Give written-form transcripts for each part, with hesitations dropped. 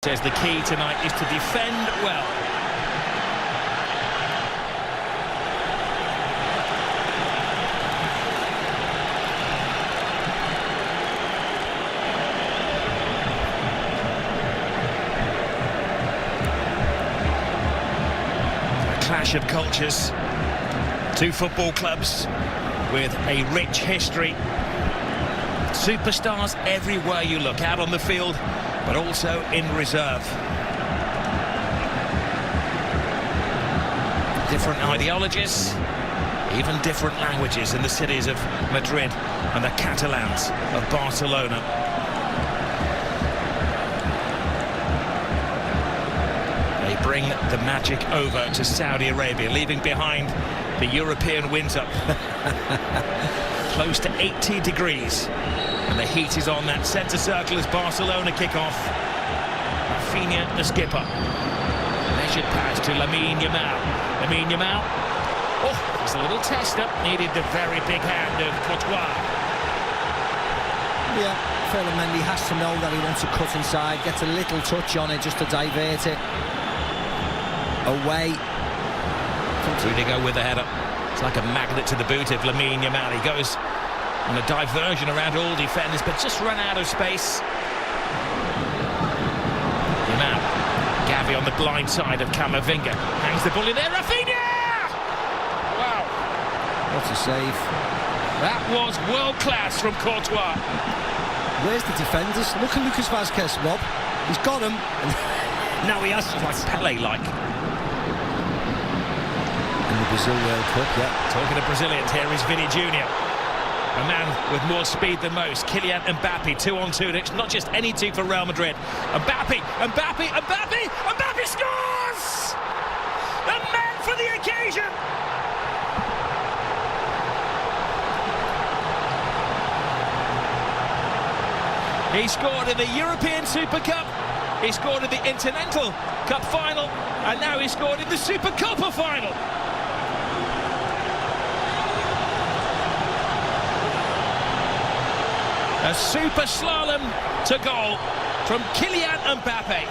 Says the key tonight is to defend well. A clash of cultures. Two football clubs with a rich history. Superstars everywhere you look, out on the field, but also in reserve. Different ideologies, even different languages in the cities of Madrid and the Catalans of Barcelona. They bring the magic over to Saudi Arabia, leaving behind the European winter. Close to 80 degrees. And the heat is on that centre circle as Barcelona kick off. Rafinha, the skipper. Measured pass to Lamine Yamal. Lamine Yamal. Oh, it's a little tester. Needed the very big hand of Courtois. Yeah, Mendy has to know that he wants to cut inside. Gets a little touch on it just to divert it away. Rudiger with the header. It's like a magnet to the boot of Lamine Yamal. He goes on a diversion around all defenders, but just run out of space. Yamal. Gavi on the blind side of Camavinga. Hangs the ball in there. Rafinha! Wow. What a save. That was world class from Courtois. Where's the defenders? Look at Lucas Vazquez, Rob. He's got him. Now he has to. Like Pele-like. In the Brazil World Cup, yeah. Talking to Brazilians, here is Vini Jr. A man with more speed than most. Kylian Mbappe, 2-on-2. It's not just any two for Real Madrid. Mbappe scores! The man for the occasion! He scored in the European Super Cup. He scored in the Intercontinental Cup final. And now he scored in the Super Copa final. A super slalom to goal from Kylian Mbappe.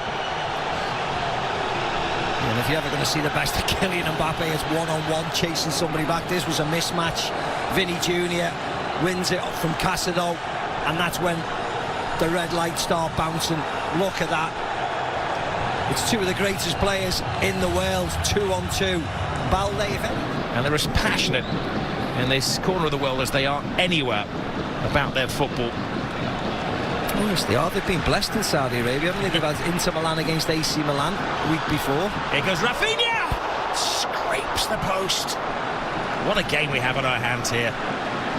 And if you're ever going to see the best of Kylian Mbappe, it's one-on-one chasing somebody back. This was a mismatch. Vinny Jr. wins it from Casado, and that's when the red lights start bouncing. Look at that. It's two of the greatest players in the world, 2-on-2. Balde, if any. And they're as passionate in this corner of the world as they are anywhere about their football. Yes, they are. They've been blessed in Saudi Arabia, haven't they? They've had Inter Milan against AC Milan a week before. Here goes Rafinha! Scrapes the post. What a game we have on our hands here.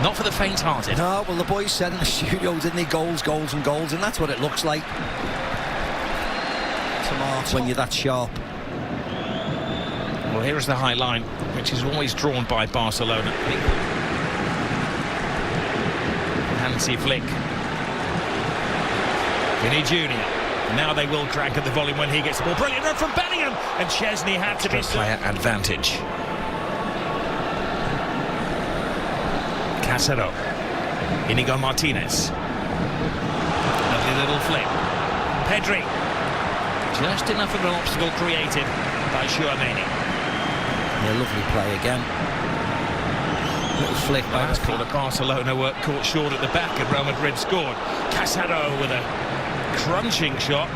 Not for the faint-hearted. No, well, the boys said in the studio, didn't they? Goals, goals and goals, and that's what it looks like. Tomato. When you're that sharp. Well, here is the high line, which is always drawn by Barcelona. Hansi Flick. Vinny Jr. Now they will crank at the volume when he gets the ball. Brilliant run from Bellingham, and Chesney had to be player advantage. Casado. Inigo Martinez. Lovely little flick. Pedri. Just enough of an obstacle created by Chouameni. Yeah, lovely play again. Little flick by that's called a Barcelona work caught short at the back, and Real Madrid scored. Casado with a crunching shot.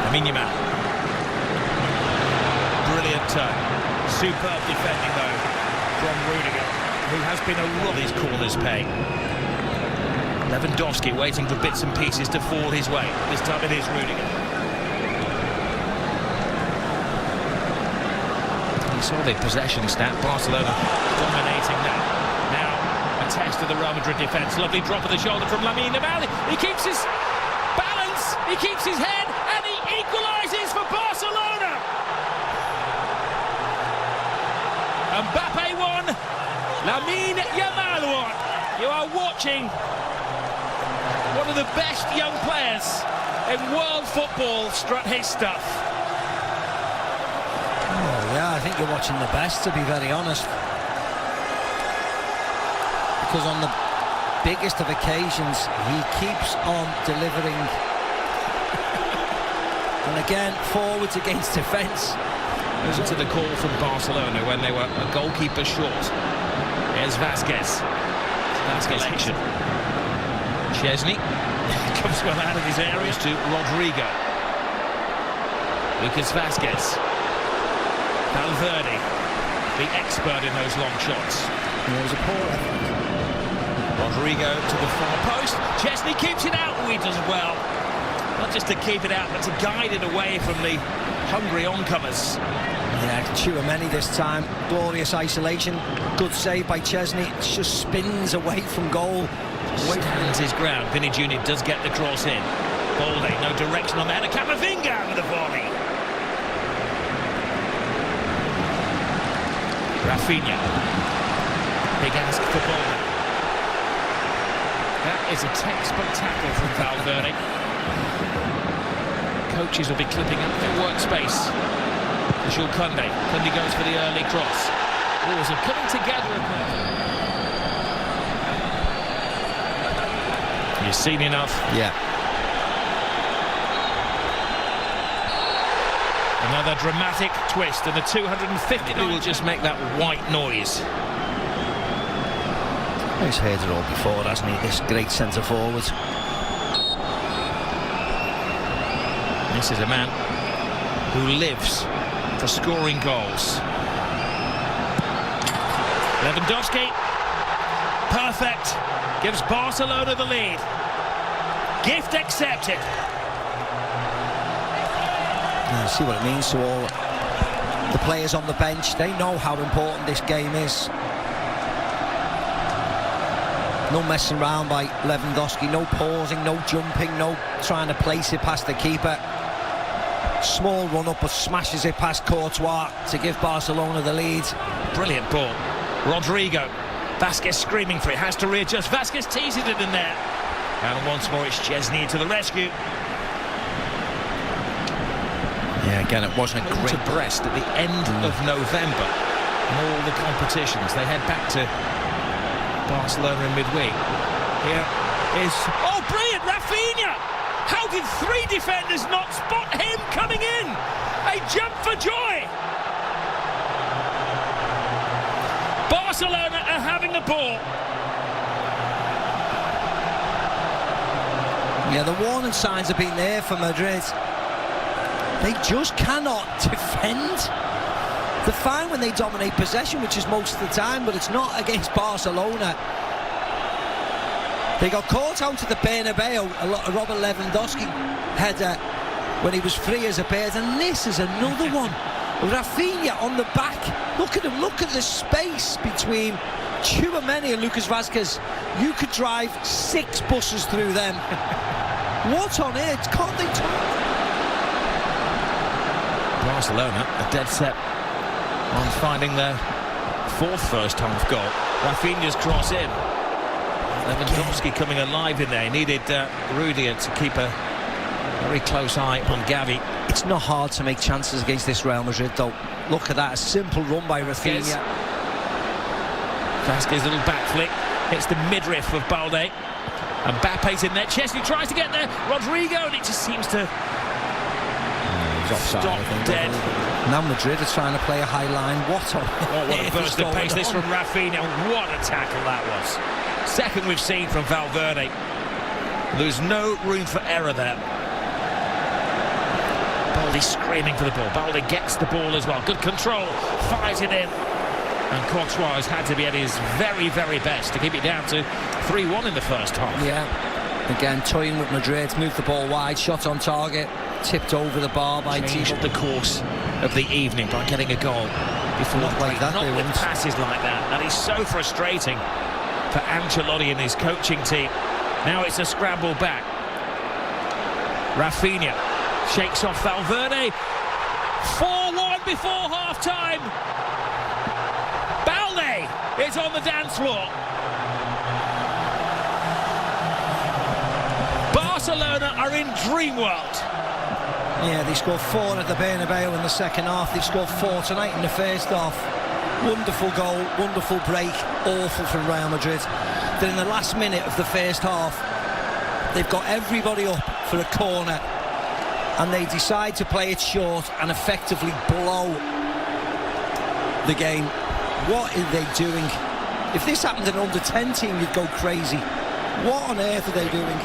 Lamine Yamal. Brilliant turn. Superb defending though from Rudiger, who has been a roll his corners pay. Lewandowski waiting for bits and pieces to fall his way. This time it is Rudiger. You saw the possession stat. Barcelona dominating that. Now a test of the Real Madrid defence. Lovely drop of the shoulder from Lamine Yamal. He keeps his balance, he keeps his head, and he equalises for Barcelona. Mbappe won, Lamine Yamal won. You are watching one of the best young players in world football strut his stuff. Oh yeah, I think you're watching the best, to be very honest. Because on the biggest of occasions, he keeps on delivering And again, forwards against defence. Listen to the call from Barcelona when they were a goalkeeper short. Here's Vasquez. Vasquez action. Chesney comes well out of his area to Rodrigo. Lucas Vasquez. Valverde, the expert in those long shots. There was a poor effort. Rodrigo to the far post. Chesney keeps it out. He does well. Not just to keep it out, but to guide it away from the hungry oncomers. Yeah, Tchouaméni this time. Glorious isolation. Good save by Chesney. It just spins away from goal. Stands his ground. Vinny Jr. does get the cross in. Balde, no direction on that. And Camavinga with the volley. Rafinha. Big ask for Balde. That is a textbook tackle from Valverde. Coaches will be clipping up their workspace. Jules Koundé. Koundé goes for the early cross. Oh, so coming together. You've seen enough. Yeah. Another dramatic twist, and the 250 will just make that white noise. He's heard it all before, hasn't he? This great centre forward. This is a man who lives for scoring goals. Lewandowski, perfect, gives Barcelona the lead. Gift accepted. Yeah, see what it means to all the players on the bench. They know how important this game is. No messing around by Lewandowski, no pausing, no jumping, no trying to place it past the keeper. Small run-up, but smashes it past Courtois to give Barcelona the lead. Brilliant ball. Rodrigo. Vasquez screaming for it, has to readjust. Vasquez teases it in there. And once more it's Chesney to the rescue. Yeah, again, it wasn't a great... To Brest at the end of November. In all the competitions, they head back to Barcelona in midweek. Here is... Oh, brilliant! Rafinha! How did three defenders not spot him coming in? A jump for joy! Barcelona are having the ball. Yeah, the warning signs have been there for Madrid. They just cannot defend. They're fine when they dominate possession, which is most of the time, but it's not against Barcelona. They got caught out at the Bernabeu, a Robert Lewandowski header when he was free as a bird, and this is another one. Rafinha on the back. Look at him, look at the space between Tchouaméni and Lucas Vasquez. You could drive 6 buses through them. What on earth? Can't they talk? Barcelona are dead set on finding their 4th first-half goal. Rafinha's cross in. Lewandowski coming alive in there. He needed Rudiger to keep a very close eye on Gavi. It's not hard to make chances against this Real Madrid, though. Look at that, a simple run by Rafinha. Vasquez, little back flick. Hits the midriff of Balde. And Mbappe's in there. Chesney tries to get there. Rodrigo, and it just seems to offside, stop dead. Now Madrid are trying to play a high line. What a burst of pace this from Rafinha. What a tackle that was. Second we've seen from Valverde. There's no room for error there. Balde screaming for the ball. Balde gets the ball as well. Good control. Fires it in. And Courtois has had to be at his very, very best to keep it down to 3-1 in the first half. Yeah. Again, toying with Madrid. Moved the ball wide. Shot on target. Tipped over the bar by Changed the course of the evening by getting a goal before not like that. Not with passes like that. That is so frustrating for Ancelotti and his coaching team. Now it's a scramble back. Rafinha shakes off Valverde. 4-1 before half-time. Balde is on the dance floor. Barcelona are in dream world. Yeah, they scored 4 at the Bernabeu in the second half. They've scored 4 tonight in the first half. Wonderful goal, wonderful break, awful from Real Madrid. Then in the last minute of the first half, they've got everybody up for a corner. and they decide to play it short and effectively blow the game. What are they doing? If this happened in an under-10 team, you'd go crazy. What on earth are they doing?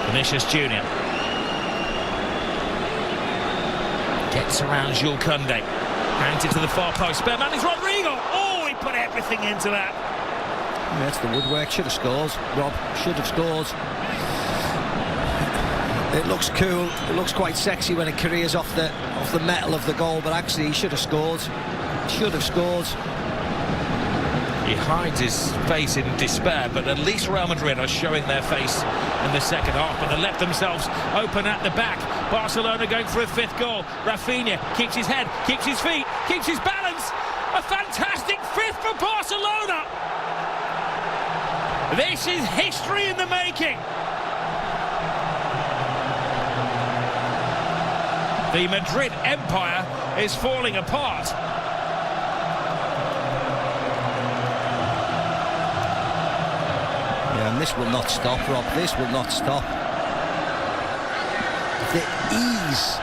Vinicius Junior gets around Jules Koundé, hands it to the far post. Spare man is Rodrigo. Oh, he put everything into that. Yeah, it's the woodwork. Should have scored. Rob should have scored. It looks cool. It looks quite sexy when it careers off the metal of the goal, but actually he should have scored. Should have scored. He hides his face in despair, but at least Real Madrid are showing their face in the second half, but they left themselves open at the back. Barcelona going for a fifth goal. Rafinha keeps his head, keeps his feet, keeps his balance. A fantastic fifth for Barcelona. This is history in the making. The Madrid empire is falling apart. And this will not stop, Rob. This will not stop. The ease.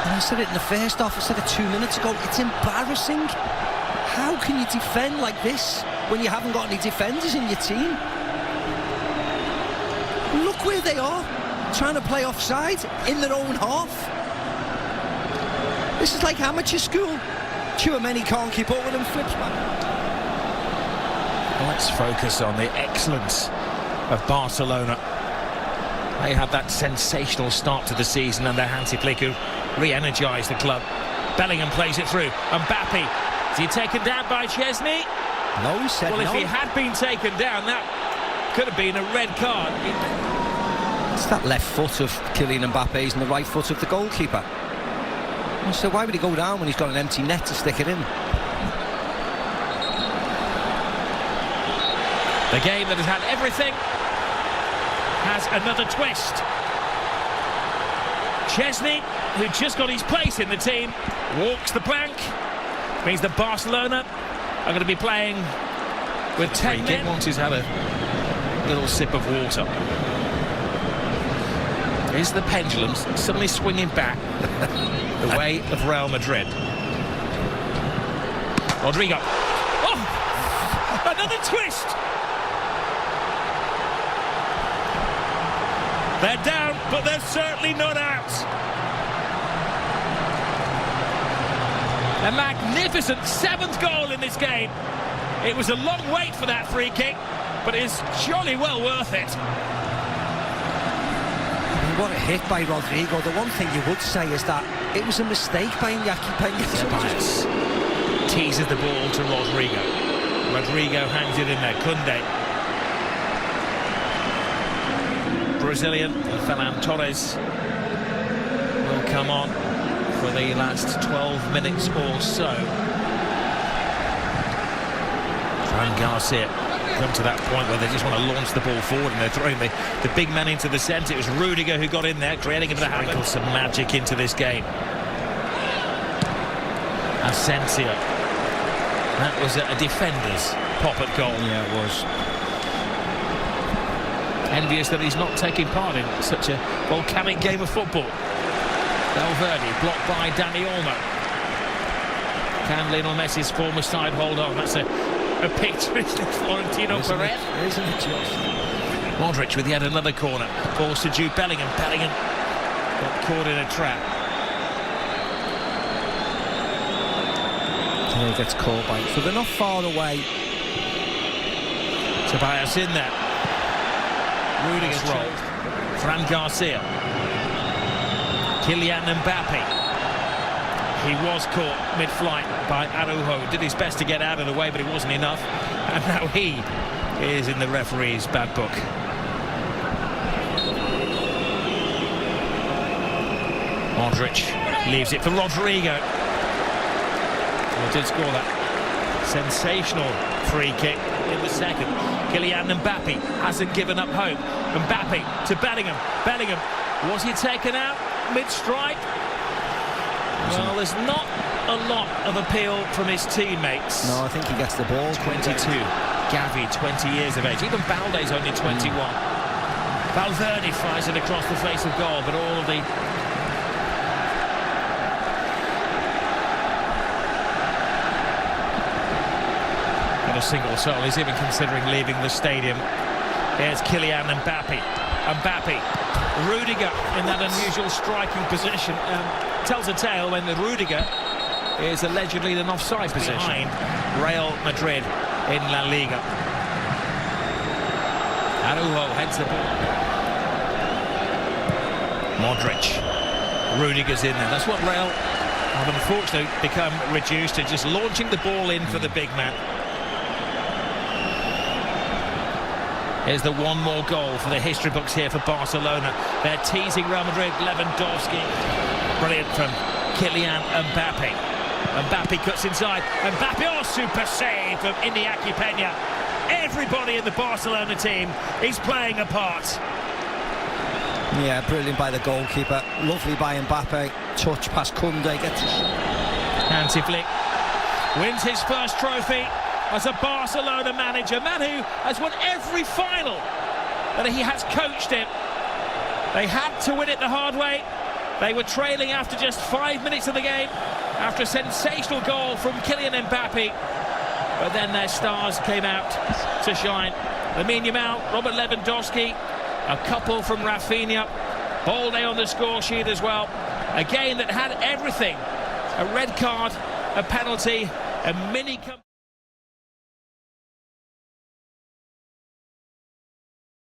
And I said it in the first half, I said it 2 minutes ago. It's embarrassing. How can you defend like this when you haven't got any defenders in your team? Look where they are, trying to play offside in their own half. This is like amateur school. Tchouaméni can't keep up with him, flips back. Let's focus on the excellence of Barcelona. They had that sensational start to the season under Hansi Flick, who re-energised the club. Bellingham plays it through. Mbappe, is he taken down by Chesney? No, he said well, no. If he had been taken down, that could have been a red card. It's that left foot of Kylian Mbappe's and the right foot of the goalkeeper. So why would he go down when he's got an empty net to stick it in? The game that has had everything has another twist. Chesney, who just got his place in the team, walks the plank. Means that Barcelona are going to be playing with 10 men. Once he's had a little sip of water. Is the pendulum suddenly swinging back the way of Real Madrid? Rodrigo. Oh! Another twist! They're down, but they're certainly not out. A magnificent 7th goal in this game. It was a long wait for that free kick, but it's jolly well worth it. What a hit by Rodrigo. The one thing you would say is that it was a mistake by Iñaki Peña. Teases the ball to Rodrigo. Rodrigo hangs it in there. Koundé. Brazilian Ferran Torres will come on for the last 12 minutes or so. Fran Garcia come to that point where they just want to launch the ball forward and they're throwing the big man into the centre. It was Rudiger who got in there, creating a bit of some magic into this game. Asensio. That was a defender's pop at goal. Yeah, it was. Envious that he's not taking part in such a volcanic game of football. Valverde blocked by Dani Olmo. Can Lionel Messi's former side hold on? That's a picture, isn't it, Florentino Perez? Isn't it just? Modric with yet another corner. Balls to Jude Bellingham. Bellingham got caught in a trap. Yeah, he gets caught by it. So they're not far away. Tobias in there. Rudiger's rolled. Fran Garcia. Kylian Mbappe. He was caught mid-flight by Araujo. Did his best to get out of the way, but it wasn't enough. And now he is in the referee's bad book. Modric leaves it for Rodrigo. Well, did score that sensational free kick in the second. Kylian Mbappe hasn't given up hope. Mbappe to Bellingham. Bellingham, was he taken out mid-strike? Well, there's not a lot of appeal from his teammates. No, I think he gets the ball. 22. Gavi, 20 years of age. Even Balde's only 21. Valverde fires it across the face of goal, but all of the... Not a single soul is even considering leaving the stadium. Here's Kylian Mbappe. Rudiger in that unusual striking position. Tells a tale when the Rudiger is allegedly in an offside position. Behind Real Madrid in La Liga. Araujo heads the ball. Modric. Rudiger's in there. That's what Real have unfortunately become reduced to, just launching the ball in for the big man. Here's the one more goal for the history books here for Barcelona. They're teasing Real Madrid. Lewandowski. Brilliant from Kylian Mbappe. Mbappe cuts inside. Mbappe, oh, super save from Iñaki Peña. Everybody in the Barcelona team is playing a part. Yeah, brilliant by the goalkeeper. Lovely by Mbappe. Touch past Koundé. Gets a shot. Hansi Flick wins his first trophy as a Barcelona manager. Man who has won every final that he has coached in. They had to win it the hard way. They were trailing after just 5 minutes of the game, after a sensational goal from Kylian Mbappe. But then their stars came out to shine. Lamine Yamal, Robert Lewandowski, a couple from Rafinha. Balde on the score sheet as well. A game that had everything. A red card, a penalty, a mini...